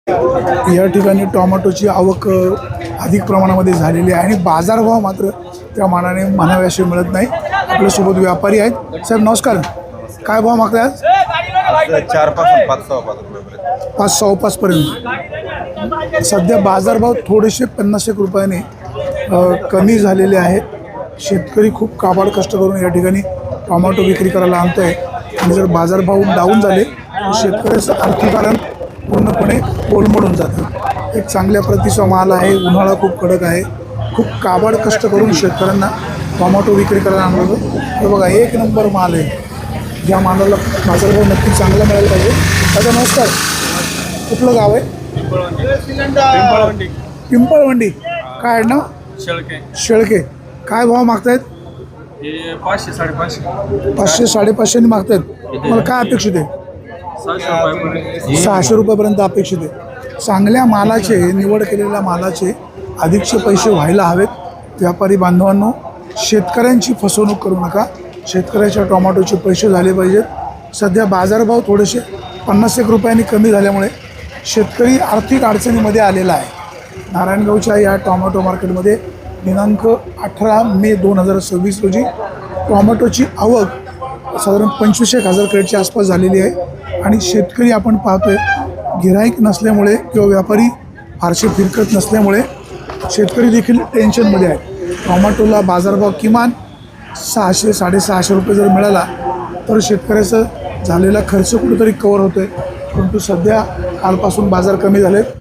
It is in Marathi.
या ठिकाणी टोमॅटोची आवक अधिक प्रमाणामध्ये झालेली आहे आणि बाजारभाव मात्र त्या मानाने म्हणाव्याशी मिळत नाही। आपल्यासोबत व्यापारी आहेत। साहेब नमस्कार, काय भाव मागताय? 4 पासून 5-5 पर्यंत। सध्या बाजारभाव थोडेसे 50-1 रुपयाने कमी झालेले आहेत। शेतकरी खूप काबाड कष्ट करून या ठिकाणी टोमॅटो विक्री करायला आणतोय आणि जर बाजारभाव डाऊन झाले तर शेतकऱ्याचं अर्थकारण पूर्णपणे कोलमडून जातं। एक चांगल्या प्रतीचा माल आहे, उन्हाळा खूप कडक आहे, खूप काबाड कष्ट करून शेतकऱ्यांना टोमॅटो विक्री करायला आणलं। हे बघा, एक नंबर माल आहे। ज्या मालाला बाजारभाव नक्की चांगला मिळायला पाहिजे। दादा नमस्कार, कुठलं गाव आहे? पिंपळवंडी। काय आहे ना? शेळके। काय भाव मागतायत? 500-550 मागतायत। मला काय अपेक्षित आहे? 600 रुपयापर्यंत अपेक्षित आहे। चांगल्या मालाचे, निवड केलेल्या मालाचे अधिकचे पैसे व्हायला हवेत। व्यापारी बांधवांनो, शेतकऱ्यांची फसवणूक करू नका। शेतकऱ्याच्या टोमॅटोचे पैसे झाले पाहिजेत। सध्या बाजारभाव थोडेसे 50-1 रुपयांनी कमी झाल्यामुळे शेतकरी आर्थिक अडचणीमध्ये आलेला आहे। नारायणगावच्या या टोमॅटो मार्केटमध्ये दिनांक 18 मे 2026 रोजी टोमॅटोची आवक साधारण 25,000 क्रेटच्या आसपास झालेली आहे आणि शेतकरी आपण पाहतोय गिऱ्हाईक नसल्यामुळे किंवा व्यापारी फारसे फिरकत नसल्यामुळे शेतकरी देखील टेन्शनमध्ये आहे। टोमॅटोला बाजारभाव किमान 600-650 रुपये जर मिळाला तर शेतकऱ्याचं झालेला खर्च कुठेतरी कव्हर होतोय, परंतु सध्या कालपासून बाजार कमी झाले।